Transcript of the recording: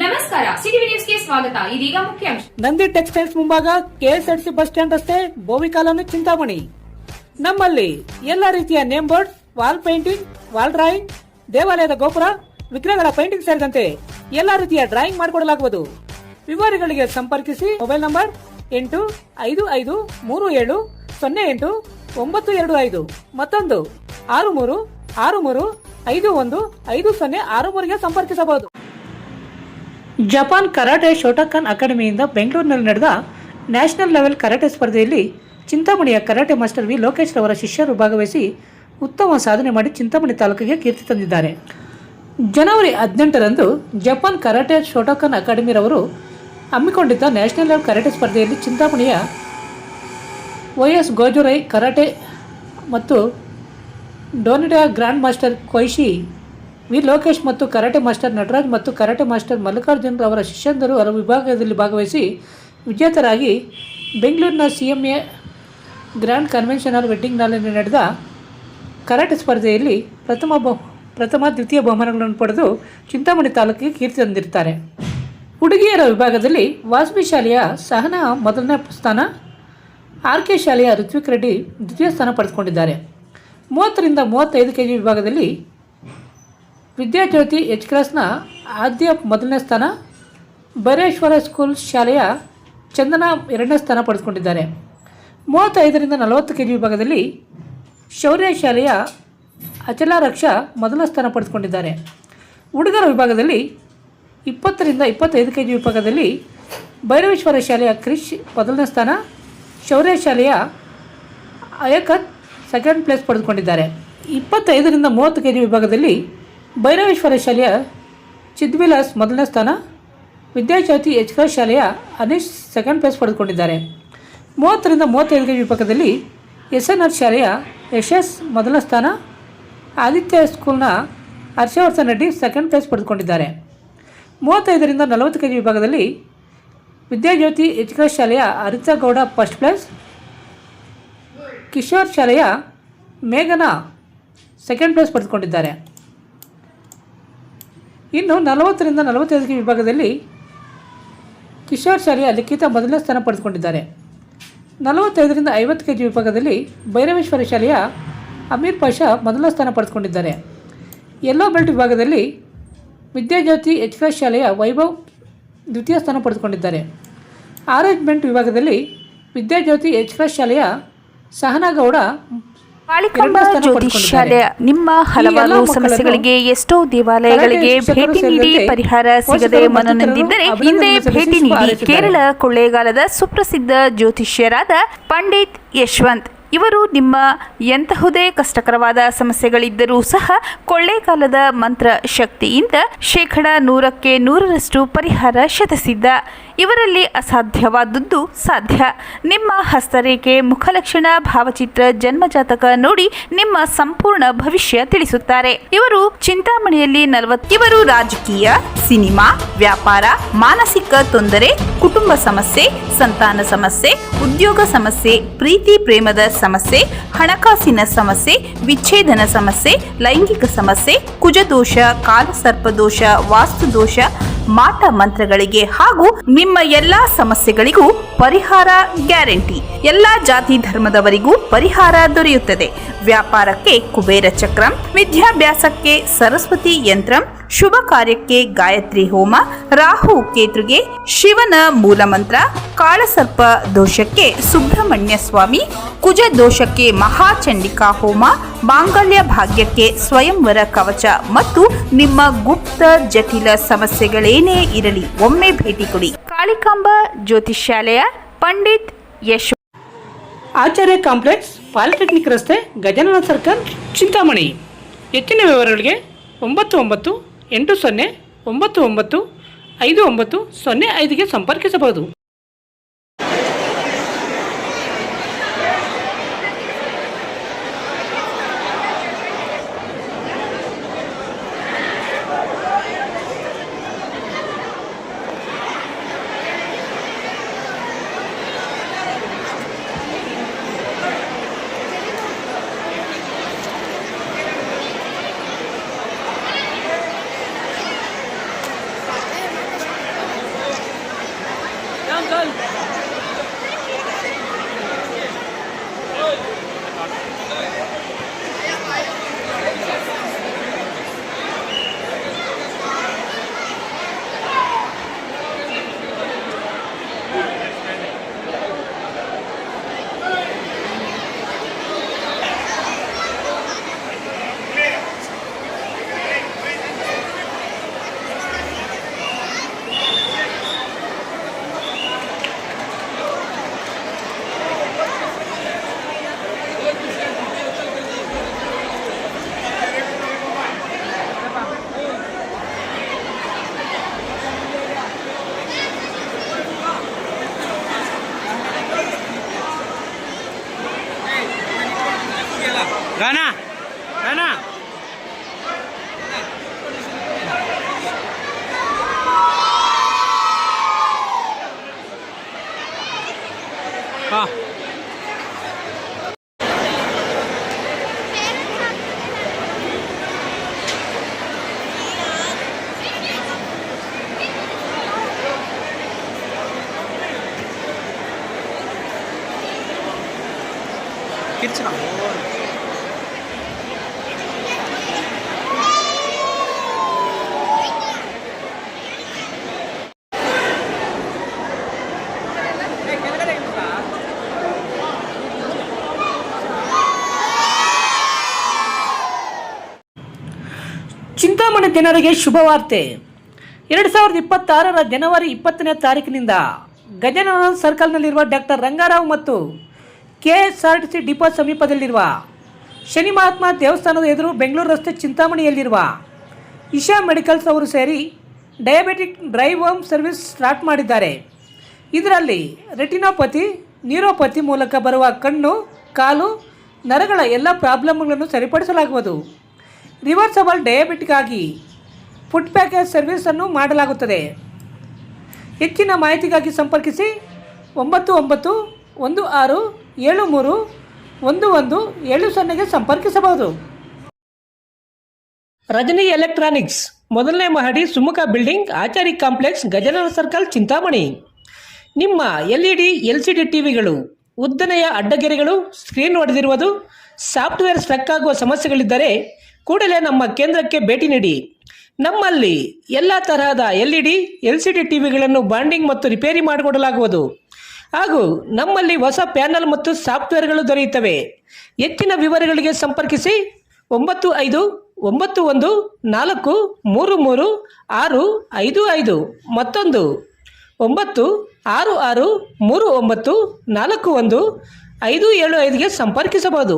ನಮಸ್ಕಾರ, ಸಿಟಿವಿ ನ್ಯೂಸ್ಗೆ ಸ್ವಾಗತ. ಇದೀಗ ಮುಖ್ಯಾಂಶ. ನಂದಿ ಟೆಕ್ಸ್ಟೈಲ್ಸ್ ಮುಂಭಾಗ ಕೆಎಸ್ಆರ್ಟಿಸಿ ಬಸ್ ಸ್ಟ್ಯಾಂಡ್ ರಸ್ತೆ, ಬೋವಿ ಕಾಲೋನಿ, ಚಿಂತಾಮಣಿ. ನಮ್ಮಲ್ಲಿ ಎಲ್ಲಾ ರೀತಿಯ name board, wall painting, wall drawing, ದೇವಾಲಯದ ಗೋಪುರ, ವಿಗ್ರಹಗಳ ಪೇಂಟಿಂಗ್ ಸೇರಿದಂತೆ ಎಲ್ಲಾ ರೀತಿಯ ಡ್ರಾಯಿಂಗ್ ಮಾಡಿಕೊಡಲಾಗುವುದು. ವಿವರಗಳಿಗೆ ಸಂಪರ್ಕಿಸಿ. ಮೊಬೈಲ್ ನಂಬರ್ 8553708925, ಮತ್ತೊಂದು 6363515063ಗೆ ಸಂಪರ್ಕಿಸಬಹುದು. ಜಪಾನ್ ಕರಾಟೆ ಶೋಟೋಕನ್ ಅಕಾಡೆಮಿಯಿಂದ ಬೆಂಗಳೂರಿನಲ್ಲಿ ನಡೆದ ನ್ಯಾಷನಲ್ ಲೆವೆಲ್ ಕರಾಟೆ ಸ್ಪರ್ಧೆಯಲ್ಲಿ ಚಿಂತಾಮಣಿಯ ಕರಾಟೆ ಮಾಸ್ಟರ್ ವಿ ಲೋಕೇಶ್ ರವರ ಶಿಷ್ಯರು ಭಾಗವಹಿಸಿ ಉತ್ತಮ ಸಾಧನೆ ಮಾಡಿ ಚಿಂತಾಮಣಿ ತಾಲೂಕಿಗೆ ಕೀರ್ತಿ ತಂದಿದ್ದಾರೆ. ಜನವರಿ 18ರಂದು ಜಪಾನ್ ಕರಾಟೆ ಶೋಟೋಕನ್ ಅಕಾಡೆಮಿರವರು ಹಮ್ಮಿಕೊಂಡಿದ್ದ ನ್ಯಾಷನಲ್ ಲೆವೆಲ್ ಕರಾಟೆ ಸ್ಪರ್ಧೆಯಲ್ಲಿ ಚಿಂತಾಮಣಿಯ ವೈಎಸ್ ಗೋಜುರೈ ಕರಾಟೆ ಮತ್ತು ಡೋನಿಡಾ ಗ್ರ್ಯಾಂಡ್ ಮಾಸ್ಟರ್ ಕೊಯ್ಶಿ ವಿ ಲೋಕೇಶ್ ಮತ್ತು ಕರಾಟೆ ಮಾಸ್ಟರ್ ನಟರಾಜ್ ಮತ್ತು ಕರಾಟೆ ಮಾಸ್ಟರ್ ಮಲ್ಲಿಕಾರ್ಜುನ್ ಅವರ ಶಿಷ್ಯಂದರು ಹಲವು ವಿಭಾಗದಲ್ಲಿ ಭಾಗವಹಿಸಿ ವಿಜೇತರಾಗಿ ಬೆಂಗಳೂರಿನ CMA ಗ್ರ್ಯಾಂಡ್ ಕನ್ವೆನ್ಷನ್ ಹಾಲ್ ವೆಡ್ಡಿಂಗ್ನಲ್ಲಿ ನಡೆದ ಕರಾಟೆ ಸ್ಪರ್ಧೆಯಲ್ಲಿ ಪ್ರಥಮ ದ್ವಿತೀಯ ಬಹುಮಾನಗಳನ್ನು ಪಡೆದು ಚಿಂತಾಮಣಿ ತಾಲೂಕಿಗೆ ಕೀರ್ತಿ ತಂದಿರುತ್ತಾರೆ. ಹುಡುಗಿಯರ ವಿಭಾಗದಲ್ಲಿ ವಾಸವಿ ಶಾಲೆಯ ಸಹನಾ ಮೊದಲನೇ ಸ್ಥಾನ, RK ಶಾಲೆಯ ಋತ್ವಿಕ್ ರೆಡ್ಡಿ ದ್ವಿತೀಯ ಸ್ಥಾನ ಪಡೆದುಕೊಂಡಿದ್ದಾರೆ. 30ರಿಂದ 35 kg ವಿಭಾಗದಲ್ಲಿ ವಿದ್ಯಾಜ್ಯೋತಿ H-ಕ್ರಾಸ್ನ ಆದ್ಯ ಮೊದಲನೇ ಸ್ಥಾನ, ಭೈರೇಶ್ವರ ಸ್ಕೂಲ್ ಶಾಲೆಯ ಚಂದನ 2ನೇ ಸ್ಥಾನ ಪಡೆದುಕೊಂಡಿದ್ದಾರೆ. 35ರಿಂದ 40 kg ವಿಭಾಗದಲ್ಲಿ ಶೌರ್ಯ ಶಾಲೆಯ ಅಚಲ ರಕ್ಷಾ ಮೊದಲ ಸ್ಥಾನ ಪಡೆದುಕೊಂಡಿದ್ದಾರೆ. ಹುಡುಗರ ವಿಭಾಗದಲ್ಲಿ 20ರಿಂದ 25 kg ವಿಭಾಗದಲ್ಲಿ ಭೈರವೇಶ್ವರ ಶಾಲೆಯ ಕ್ರಿಶ್ ಮೊದಲನೇ ಸ್ಥಾನ, ಶೌರ್ಯ ಶಾಲೆಯ ಅಯಕತ್ ಸೆಕೆಂಡ್ ಪ್ಲೇಸ್ ಪಡೆದುಕೊಂಡಿದ್ದಾರೆ. 25ರಿಂದ 30 kg ವಿಭಾಗದಲ್ಲಿ ಭೈರವೇಶ್ವರ ಶಾಲೆಯ ಚಿದ್ವಿಲಾಸ್ ಮೊದಲನೇ ಸ್ಥಾನ, ವಿದ್ಯಾಜ್ಯೋತಿ H-ಕ್ರಾಸ್ ಶಾಲೆಯ ಅನೀಶ್ ಸೆಕೆಂಡ್ ಪ್ಲೇಸ್ ಪಡೆದುಕೊಂಡಿದ್ದಾರೆ. 30ರಿಂದ 35 kg ವಿಭಾಗದಲ್ಲಿ SNR ಶಾಲೆಯ ಯಶಸ್ ಮೊದಲ ಸ್ಥಾನ, ಆದಿತ್ಯ ಸ್ಕೂಲ್ನ ಹರ್ಷವರ್ಧನ್ ರೆಡ್ಡಿ ಸೆಕೆಂಡ್ ಪ್ಲೇಸ್ ಪಡೆದುಕೊಂಡಿದ್ದಾರೆ. 35ರಿಂದ 40 kg ವಿಭಾಗದಲ್ಲಿ ವಿದ್ಯಾಜ್ಯೋತಿ H-ಕ್ರಾಸ್ ಶಾಲೆಯ ಹರಿತಾ ಗೌಡ ಫಸ್ಟ್ ಪ್ಲೇಸ್, ಕಿಶೋರ್ ಶಾಲೆಯ ಮೇಘನಾ ಸೆಕೆಂಡ್ ಪ್ಲೇಸ್ ಪಡೆದುಕೊಂಡಿದ್ದಾರೆ. ಇನ್ನು 40ರಿಂದ 45 kg ವಿಭಾಗದಲ್ಲಿ ಕಿಶೋರ್ ಶಾಲೆಯ ಲಿಖಿತ ಮೊದಲನೇ ಸ್ಥಾನ ಪಡೆದುಕೊಂಡಿದ್ದಾರೆ. 45ರಿಂದ 50 kg ವಿಭಾಗದಲ್ಲಿ ಭೈರವೇಶ್ವರ ಶಾಲೆಯ ಅಮೀರ್ ಪಾಷಾ ಮೊದಲ ಸ್ಥಾನ ಪಡೆದುಕೊಂಡಿದ್ದಾರೆ. ಯೆಲ್ಲೋ ಬೆಲ್ಟ್ ವಿಭಾಗದಲ್ಲಿ ವಿದ್ಯಾಜ್ಯೋತಿ H-ಕ್ರಾಸ್ ಶಾಲೆಯ ವೈಭವ್ ದ್ವಿತೀಯ ಸ್ಥಾನ ಪಡೆದುಕೊಂಡಿದ್ದಾರೆ. ಆರೆಂಜ್ ಬೆಲ್ಟ್ ವಿಭಾಗದಲ್ಲಿ ವಿದ್ಯಾಜ್ಯೋತಿ H-ಕ್ರಾಸ್ ಶಾಲೆಯ ಸಹನಾಗೌಡ ಕಾಳಿಕಾಂಬಾ ಜ್ಯೋತಿಷ್ಯಾಲಯ ನಿಮ್ಮ ಹಲವಾರು ಸಮಸ್ಯೆಗಳಿಗೆ ಎಷ್ಟೋ ದೇವಾಲಯಗಳಿಗೆ ಭೇಟಿ ನೀಡಿ ಪರಿಹಾರ ಸಿಗದೆ ಮನನೊಂದಿದ್ದರೆ ಹಿಂದೆ ಭೇಟಿ ನೀಡಿ. ಕೇರಳ ಕೊಳ್ಳೇಗಾಲದ ಸುಪ್ರಸಿದ್ಧ ಜ್ಯೋತಿಷ್ಯರಾದ ಪಂಡಿತ್ ಯಶವಂತ್ ಇವರು ನಿಮ್ಮ ಎಂತಹುದೇ ಕಷ್ಟಕರವಾದ ಸಮಸ್ಯೆಗಳಿದ್ದರೂ ಸಹ ಕೊಳ್ಳೇಗಾಲದ ಮಂತ್ರ ಶಕ್ತಿಯಿಂದ 100% 100% ಪರಿಹಾರ ಶತಸಿದ್ಧ. ಇವರಲ್ಲಿ ಅಸಾಧ್ಯವಾದದ್ದು ಸಾಧ್ಯ. ನಿಮ್ಮ ಹಸ್ತರೇಖೆ, ಮುಖಲಕ್ಷಣ, ಭಾವಚಿತ್ರ, ಜನ್ಮಜಾತಕ ನೋಡಿ ನಿಮ್ಮ ಸಂಪೂರ್ಣ ಭವಿಷ್ಯ ತಿಳಿಸುತ್ತಾರೆ. ಇವರು ಚಿಂತಾಮಣಿಯಲ್ಲಿ ಇವರು ರಾಜಕೀಯ, ಸಿನಿಮಾ, ವ್ಯಾಪಾರ, ಮಾನಸಿಕ ತೊಂದರೆ, ಕುಟುಂಬ ಸಮಸ್ಯೆ, ಸಂತಾನ ಸಮಸ್ಯೆ, ಉದ್ಯೋಗ ಸಮಸ್ಯೆ, ಪ್ರೀತಿ ಪ್ರೇಮದ ಸಮಸ್ಯೆ, ಹಣಕಾಸಿನ ಸಮಸ್ಯೆ, ವಿಚ್ಛೇದನ ಸಮಸ್ಯೆ, ಲೈಂಗಿಕ ಸಮಸ್ಯೆ, ಕುಜದೋಷ, ಕಾಲಸರ್ಪದೋಷ, ವಾಸ್ತುದೋಷ, ಮಾಟ ಮಂತ್ರಗಳಿಗೆ ಹಾಗೂ ನಿಮ್ಮ ಎಲ್ಲಾ ಸಮಸ್ಯೆಗಳಿಗೂ ಪರಿಹಾರ ಗ್ಯಾರಂಟಿ. ಎಲ್ಲಾ ಜಾತಿ ಧರ್ಮದವರಿಗೂ ಪರಿಹಾರ ದೊರೆಯುತ್ತದೆ. ವ್ಯಾಪಾರಕ್ಕೆ ಕುಬೇರ ಚಕ್ರಂ, ವಿದ್ಯಾಭ್ಯಾಸಕ್ಕೆ ಸರಸ್ವತಿ ಯಂತ್ರಂ, ಶುಭ ಕಾರ್ಯಕ್ಕೆ ಗಾಯತ್ರಿ ಹೋಮ, ರಾಹು ಕೇತುಗೆ ಶಿವನ ಮೂಲಮಂತ್ರ, ಕಾಳಸರ್ಪ ದೋಷಕ್ಕೆ ಸುಬ್ರಹ್ಮಣ್ಯ ಸ್ವಾಮಿ, ಕುಜ ದೋಷಕ್ಕೆ ಮಹಾಚಂಡಿಕಾ ಹೋಮ, ಮಾಂಗಲ್ಯ ಭಾಗ್ಯಕ್ಕೆ ಸ್ವಯಂವರ ಕವಚ ಮತ್ತು ನಿಮ್ಮ ಗುಪ್ತ ಜಟಿಲ ಸಮಸ್ಯೆಗಳೇನೇ ಇರಲಿ ಒಮ್ಮೆ ಭೇಟಿ ಕೊಡಿ. ಕಾಳಿಕಾಂಬಾ ಜ್ಯೋತಿಷ್ಯಾಲಯ, ಪಂಡಿತ್ ಯಶ್, ಆಚಾರ್ಯ ಕಾಂಪ್ಲೆಕ್ಸ್, ಪಾಲಿಟೆಕ್ನಿಕ್ ರಸ್ತೆ, ಗಜಾನನ ಸರ್ಕಲ್, ಚಿಂತಾಮಣಿ. ಹೆಚ್ಚಿನ ವಿವರಗಳಿಗೆ 9980995905ಗೆ ಸಂಪರ್ಕಿಸಬಹುದು. गाना गाना हाँ कितना ಚಿಂತಾಮಣಿ ಜನರಿಗೆ ಶುಭವಾರ್ತೆ. 2026 ಜನವರಿ 20ನೇ ತಾರೀಕಿನಿಂದ ಗಜಾನನ ಸರ್ಕಲ್ನಲ್ಲಿರುವ ಡಾಕ್ಟರ್ ರಂಗಾರಾವ್ ಮತ್ತು KSRTC ಡಿಪೋ ಸಮೀಪದಲ್ಲಿರುವ ಶನಿ ಮಹಾತ್ಮ ದೇವಸ್ಥಾನದ ಎದುರು ಬೆಂಗಳೂರು ರಸ್ತೆ ಚಿಂತಾಮಣಿಯಲ್ಲಿರುವ ಇಶಾ ಮೆಡಿಕಲ್ಸ್ ಅವರು ಸೇರಿ diabetic drive home service start ಮಾಡಿದ್ದಾರೆ. ಇದರಲ್ಲಿ ರೆಟಿನೋಪತಿ, ನ್ಯೂರೋಪತಿ ಮೂಲಕ ಬರುವ ಕಣ್ಣು, ಕಾಲು, ನರಗಳ ಎಲ್ಲ ಪ್ರಾಬ್ಲಮ್ಗಳನ್ನು ಸರಿಪಡಿಸಲಾಗುವುದು. ರಿವರ್ಸಬಲ್ ಡಯಾಬಿಟಿಕ್ ಆಗಿ ಫುಡ್ ಪ್ಯಾಕೇಜ್ ಸರ್ವಿಸನ್ನು ಮಾಡಲಾಗುತ್ತದೆ. ಹೆಚ್ಚಿನ ಮಾಹಿತಿಗಾಗಿ ಸಂಪರ್ಕಿಸಿ 9916731170ಗೆ ಸಂಪರ್ಕಿಸಬಹುದು. ರಜನಿ ಎಲೆಕ್ಟ್ರಾನಿಕ್ಸ್, ಮೊದಲನೇ ಮಹಡಿ, Sumukha building, Achari complex, Gajanana circle, Chintamani. ನಿಮ್ಮ LED LCD ಟಿವಿಗಳು ಉದ್ದನೆಯ ಅಡ್ಡಗೆರೆಗಳು, ಸ್ಕ್ರೀನ್ ಒಡೆದಿರುವುದು, ಸಾಫ್ಟ್ವೇರ್ ಸ್ಟ್ರಕ್ ಆಗುವ ಸಮಸ್ಯೆಗಳಿದ್ದರೆ ಕೂಡಲೇ ನಮ್ಮ ಕೇಂದ್ರಕ್ಕೆ ಭೇಟಿ ನೀಡಿ. ನಮ್ಮಲ್ಲಿ ಎಲ್ಲ ತರಹದ LED LCD ಟಿವಿಗಳನ್ನು ಬಾಂಡಿಂಗ್ ಮತ್ತು ರಿಪೇರಿ ಮಾಡಿಕೊಡಲಾಗುವುದು. ಹಾಗೂ ನಮ್ಮಲ್ಲಿ ಹೊಸ ಪ್ಯಾನಲ್ ಮತ್ತು ಸಾಫ್ಟ್ವೇರ್ಗಳು ದೊರೆಯುತ್ತವೆ. ಹೆಚ್ಚಿನ ವಿವರಗಳಿಗೆ ಸಂಪರ್ಕಿಸಿ 9514333655, ಮತ್ತೊಂದು 9663941575ಗೆ ಸಂಪರ್ಕಿಸಬಹುದು.